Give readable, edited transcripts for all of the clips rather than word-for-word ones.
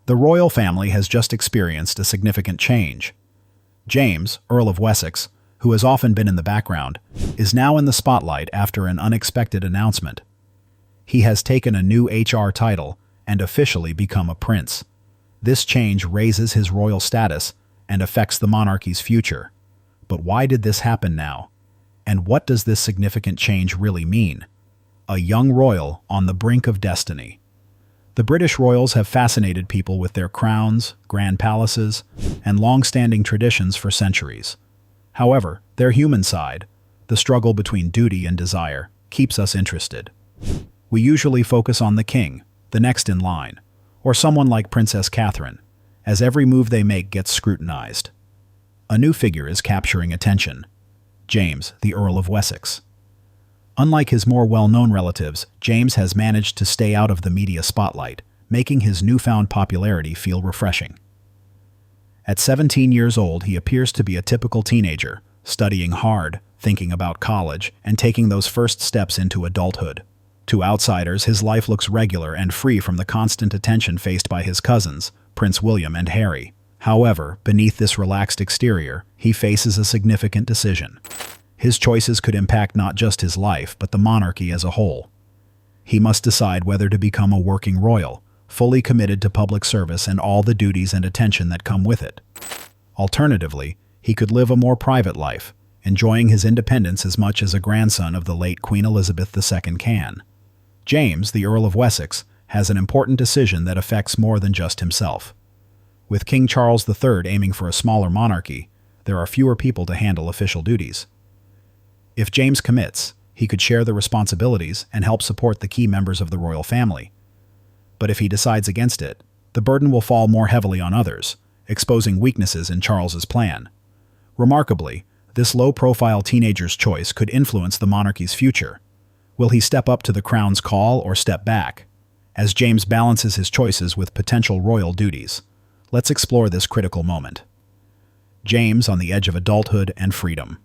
The royal family has just experienced a significant change. James, Earl of Wessex, who has often been in the background, is now in the spotlight after an unexpected announcement. He has taken a new HR title and officially become a prince. This change raises his royal status and affects the monarchy's future. But why did this happen now? And what does this significant change really mean? A young royal on the brink of destiny. The British royals have fascinated people with their crowns, grand palaces, and long-standing traditions for centuries. However, their human side, the struggle between duty and desire, keeps us interested. We usually focus on the king, the next in line, or someone like Princess Catherine, as every move they make gets scrutinized. A new figure is capturing attention: James, the Earl of Wessex. Unlike his more well-known relatives, James has managed to stay out of the media spotlight, making his newfound popularity feel refreshing. At 17 years old, he appears to be a typical teenager, studying hard, thinking about college, and taking those first steps into adulthood. To outsiders, his life looks regular and free from the constant attention faced by his cousins, Prince William and Harry. However, beneath this relaxed exterior, he faces a significant decision. His choices could impact not just his life, but the monarchy as a whole. He must decide whether to become a working royal, fully committed to public service and all the duties and attention that come with it. Alternatively, he could live a more private life, enjoying his independence as much as a grandson of the late Queen Elizabeth II can. James, the Earl of Wessex, has an important decision that affects more than just himself. With King Charles III aiming for a smaller monarchy, there are fewer people to handle official duties. If James commits, he could share the responsibilities and help support the key members of the royal family. But if he decides against it, the burden will fall more heavily on others, exposing weaknesses in Charles's plan. Remarkably, this low-profile teenager's choice could influence the monarchy's future. Will he step up to the crown's call or step back? As James balances his choices with potential royal duties, let's explore this critical moment. James on the edge of adulthood and freedom.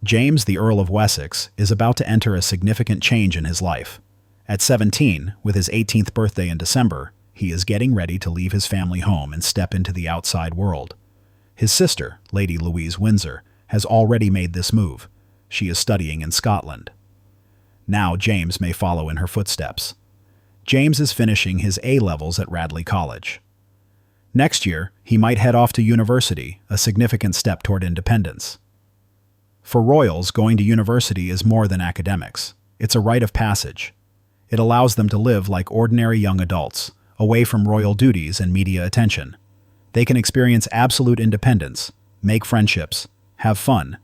James, the Earl of Wessex, is about to enter a significant change in his life. At 17, with his 18th birthday in December, he is getting ready to leave his family home and step into the outside world. His sister, Lady Louise Windsor, has already made this move. She is studying in Scotland. Now James may follow in her footsteps. James is finishing his A-levels at Radley College. Next year, he might head off to university, a significant step toward independence. For royals, going to university is more than academics. It's a rite of passage. It allows them to live like ordinary young adults, away from royal duties and media attention. They can experience absolute independence, make friendships, have fun,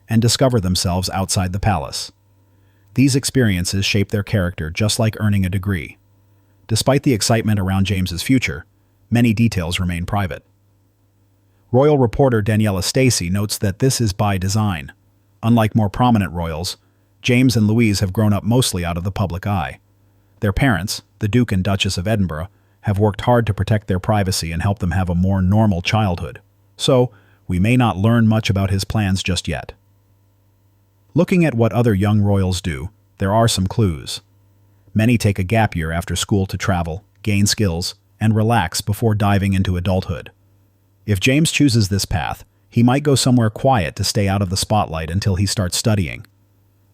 and discover themselves outside the palace. These experiences shape their character just like earning a degree. Despite the excitement around James's future, many details remain private. Royal reporter Daniela Stacey notes that this is by design. Unlike more prominent royals, James and Louise have grown up mostly out of the public eye. Their parents, the Duke and Duchess of Edinburgh, have worked hard to protect their privacy and help them have a more normal childhood. So, we may not learn much about his plans just yet. Looking at what other young royals do, there are some clues. Many take a gap year after school to travel, gain skills, and relax before diving into adulthood. If James chooses this path, he might go somewhere quiet to stay out of the spotlight until he starts studying.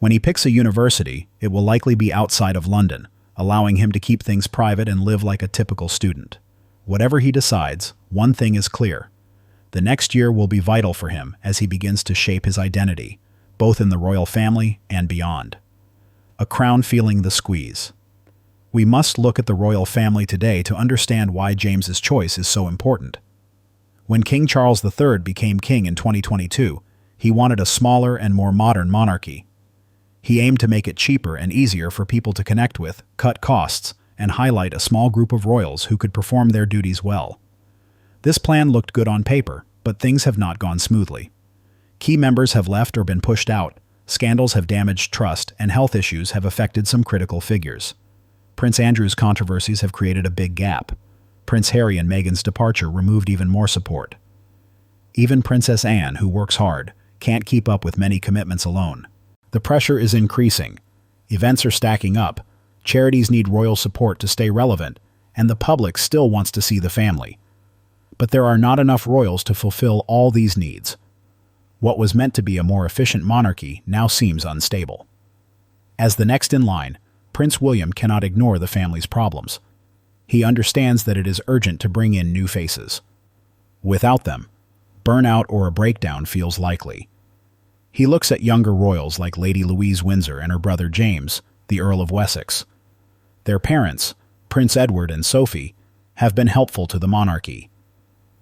When he picks a university, it will likely be outside of London, allowing him to keep things private and live like a typical student. Whatever he decides, one thing is clear. The next year will be vital for him as he begins to shape his identity, both in the royal family and beyond. A crown feeling the squeeze. We must look at the royal family today to understand why James's choice is so important. When King Charles III became king in 2022, he wanted a smaller and more modern monarchy. He aimed to make it cheaper and easier for people to connect with, cut costs, and highlight a small group of royals who could perform their duties well. This plan looked good on paper, but things have not gone smoothly. Key members have left or been pushed out, scandals have damaged trust, and health issues have affected some critical figures. Prince Andrew's controversies have created a big gap. Prince Harry and Meghan's departure removed even more support. Even Princess Anne, who works hard, can't keep up with many commitments alone. The pressure is increasing. Events are stacking up. Charities need royal support to stay relevant, and the public still wants to see the family. But there are not enough royals to fulfill all these needs. What was meant to be a more efficient monarchy now seems unstable. As the next in line, Prince William cannot ignore the family's problems. He understands that it is urgent to bring in new faces. Without them, burnout or a breakdown feels likely. He looks at younger royals like Lady Louise Windsor and her brother James, the Earl of Wessex. Their parents, Prince Edward and Sophie, have been helpful to the monarchy.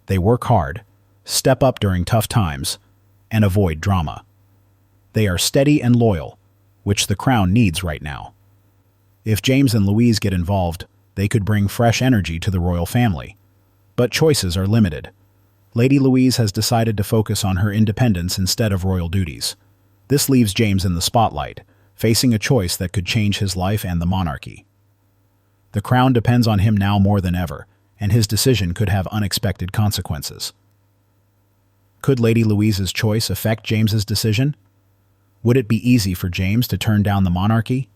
They work hard, step up during tough times, and avoid drama. They are steady and loyal, which the crown needs right now. If James and Louise get involved, they could bring fresh energy to the royal family. But choices are limited. Lady Louise has decided to focus on her independence instead of royal duties. This leaves James in the spotlight, facing a choice that could change his life and the monarchy. The crown depends on him now more than ever, and his decision could have unexpected consequences. Could Lady Louise's choice affect James's decision? Would it be easy for James to turn down the monarchy?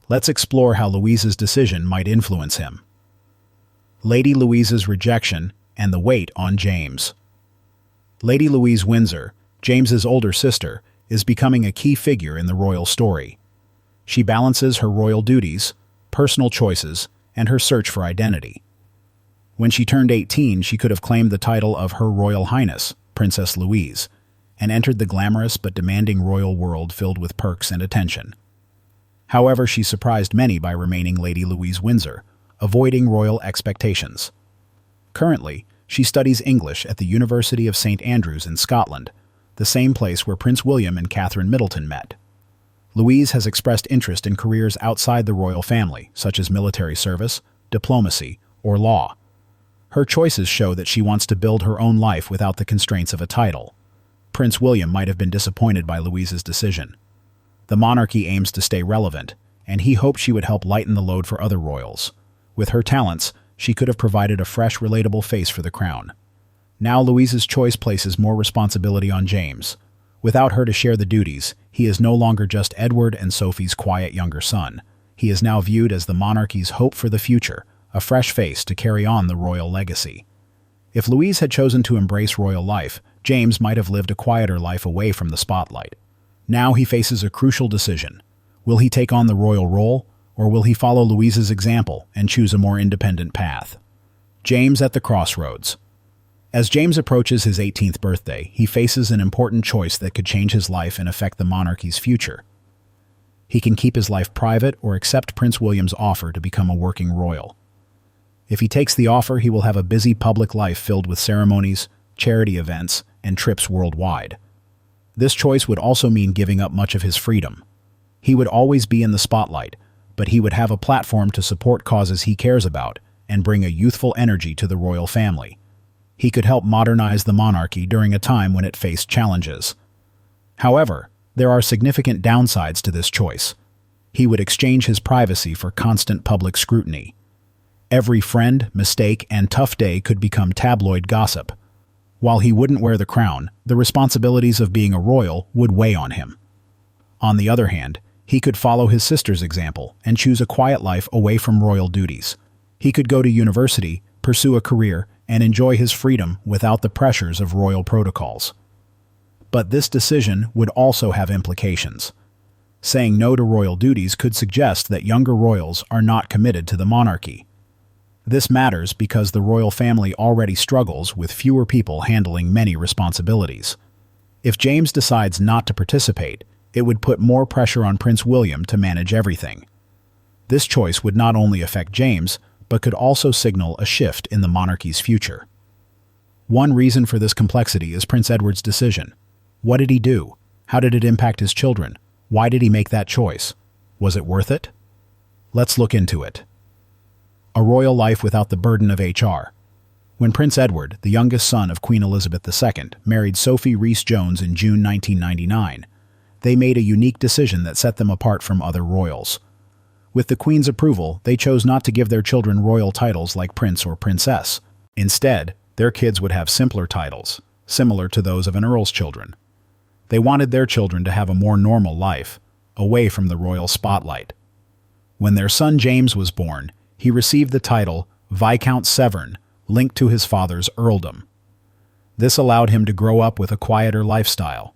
Let's explore how Louise's decision might influence him. Lady Louise's rejection and the weight on James. Lady Louise Windsor, James's older sister, is becoming a key figure in the royal story. She balances her royal duties, personal choices, and her search for identity. When she turned 18, she could have claimed the title of Her Royal Highness, Princess Louise, and entered the glamorous but demanding royal world filled with perks and attention. However, she surprised many by remaining Lady Louise Windsor, avoiding royal expectations. Currently, she studies English at the University of St. Andrews in Scotland, the same place where Prince William and Catherine Middleton met. Louise has expressed interest in careers outside the royal family, such as military service, diplomacy, or law. Her choices show that she wants to build her own life without the constraints of a title. Prince William might have been disappointed by Louise's decision. The monarchy aims to stay relevant, and he hoped she would help lighten the load for other royals. With her talents, she could have provided a fresh, relatable face for the crown. Now Louise's choice places more responsibility on James. Without her to share the duties, he is no longer just Edward and Sophie's quiet younger son. He is now viewed as the monarchy's hope for the future, a fresh face to carry on the royal legacy. If Louise had chosen to embrace royal life, James might have lived a quieter life away from the spotlight. Now he faces a crucial decision. Will he take on the royal role, or will he follow Louise's example and choose a more independent path? James at the crossroads. As James approaches his 18th birthday, he faces an important choice that could change his life and affect the monarchy's future. He can keep his life private or accept Prince William's offer to become a working royal. If he takes the offer, he will have a busy public life filled with ceremonies, charity events, and trips worldwide. This choice would also mean giving up much of his freedom. He would always be in the spotlight, but he would have a platform to support causes he cares about and bring a youthful energy to the royal family. He could help modernize the monarchy during a time when it faced challenges. However, there are significant downsides to this choice. He would exchange his privacy for constant public scrutiny. Every friend, mistake, and tough day could become tabloid gossip. While he wouldn't wear the crown, the responsibilities of being a royal would weigh on him. On the other hand, he could follow his sister's example and choose a quiet life away from royal duties. He could go to university, pursue a career, and enjoy his freedom without the pressures of royal protocols. But this decision would also have implications. Saying no to royal duties could suggest that younger royals are not committed to the monarchy. This matters because the royal family already struggles with fewer people handling many responsibilities. If James decides not to participate, it would put more pressure on Prince William to manage everything. This choice would not only affect James, but could also signal a shift in the monarchy's future. One reason for this complexity is Prince Edward's decision. What did he do? How did it impact his children? Why did he make that choice? Was it worth it? Let's look into it. A royal life without the burden of HR. When Prince Edward, the youngest son of Queen Elizabeth II, married Sophie Rhys-Jones in June 1999, they made a unique decision that set them apart from other royals. With the Queen's approval, they chose not to give their children royal titles like Prince or Princess. Instead, their kids would have simpler titles, similar to those of an earl's children. They wanted their children to have a more normal life, away from the royal spotlight. When their son James was born, he received the title Viscount Severn, linked to his father's earldom. This allowed him to grow up with a quieter lifestyle.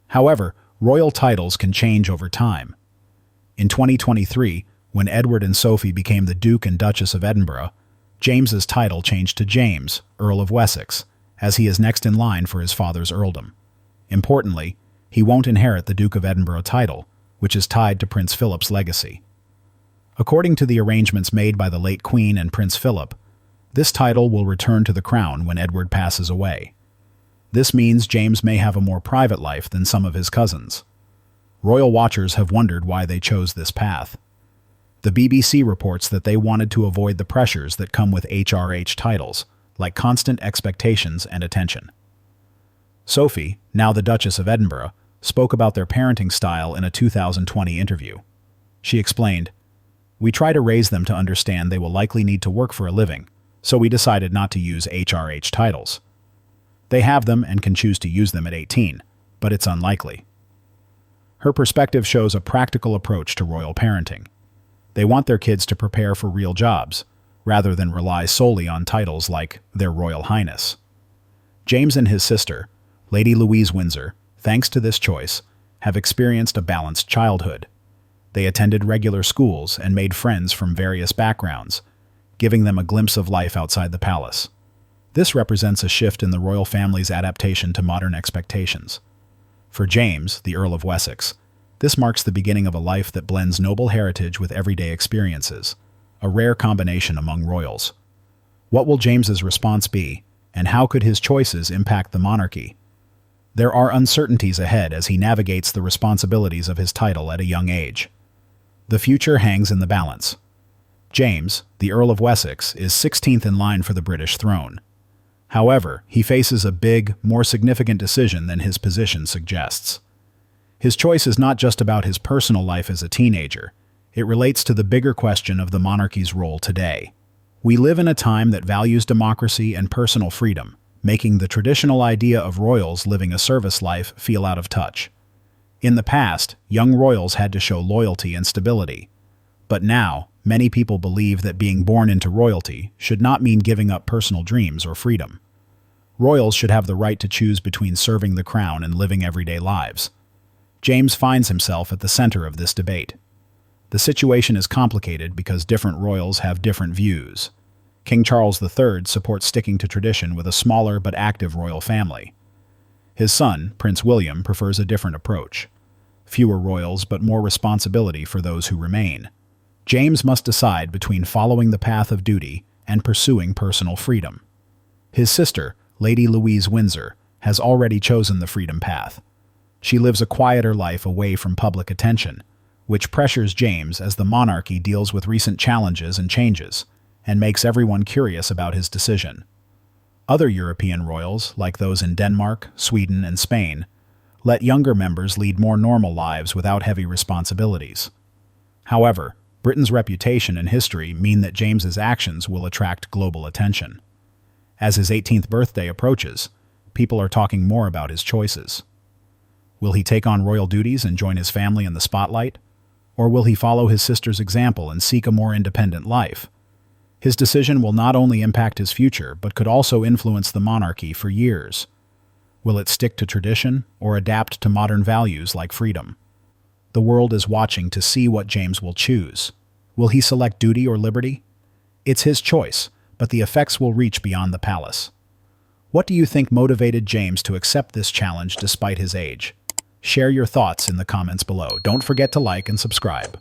However, royal titles can change over time. In 2023, when Edward and Sophie became the Duke and Duchess of Edinburgh, James's title changed to James, Earl of Wessex, as he is next in line for his father's earldom. Importantly, he won't inherit the Duke of Edinburgh title, which is tied to Prince Philip's legacy. According to the arrangements made by the late Queen and Prince Philip, this title will return to the crown when Edward passes away. This means James may have a more private life than some of his cousins. Royal watchers have wondered why they chose this path. The BBC reports that they wanted to avoid the pressures that come with HRH titles, like constant expectations and attention. Sophie, now the Duchess of Edinburgh, spoke about their parenting style in a 2020 interview. She explained, "We try to raise them to understand they will likely need to work for a living, so we decided not to use HRH titles. They have them and can choose to use them at 18, but it's unlikely." Her perspective shows a practical approach to royal parenting. They want their kids to prepare for real jobs, rather than rely solely on titles like Their Royal Highness. James and his sister, Lady Louise Windsor, thanks to this choice, have experienced a balanced childhood. They attended regular schools and made friends from various backgrounds, giving them a glimpse of life outside the palace. This represents a shift in the royal family's adaptation to modern expectations. For James, the Earl of Wessex, this marks the beginning of a life that blends noble heritage with everyday experiences, a rare combination among royals. What will James's response be, and how could his choices impact the monarchy? There are uncertainties ahead as he navigates the responsibilities of his title at a young age. The future hangs in the balance. James, the Earl of Wessex, is 16th in line for the British throne. However, he faces a big, more significant decision than his position suggests. His choice is not just about his personal life as a teenager. It relates to the bigger question of the monarchy's role today. We live in a time that values democracy and personal freedom, making the traditional idea of royals living a service life feel out of touch. In the past, young royals had to show loyalty and stability. But now, many people believe that being born into royalty should not mean giving up personal dreams or freedom. Royals should have the right to choose between serving the crown and living everyday lives. James finds himself at the center of this debate. The situation is complicated because different royals have different views. King Charles III supports sticking to tradition with a smaller but active royal family. His son, Prince William, prefers a different approach. Fewer royals but more responsibility for those who remain. James must decide between following the path of duty and pursuing personal freedom. His sister, Lady Louise Windsor, has already chosen the freedom path. She lives a quieter life away from public attention, which pressures James as the monarchy deals with recent challenges and changes, and makes everyone curious about his decision. Other European royals, like those in Denmark, Sweden, and Spain, let younger members lead more normal lives without heavy responsibilities. However, Britain's reputation and history mean that James's actions will attract global attention. As his 18th birthday approaches, people are talking more about his choices. Will he take on royal duties and join his family in the spotlight? Or will he follow his sister's example and seek a more independent life? His decision will not only impact his future, but could also influence the monarchy for years. Will it stick to tradition or adapt to modern values like freedom? The world is watching to see what James will choose. Will he select duty or liberty? It's his choice, but the effects will reach beyond the palace. What do you think motivated James to accept this challenge despite his age? Share your thoughts in the comments below. Don't forget to like and subscribe.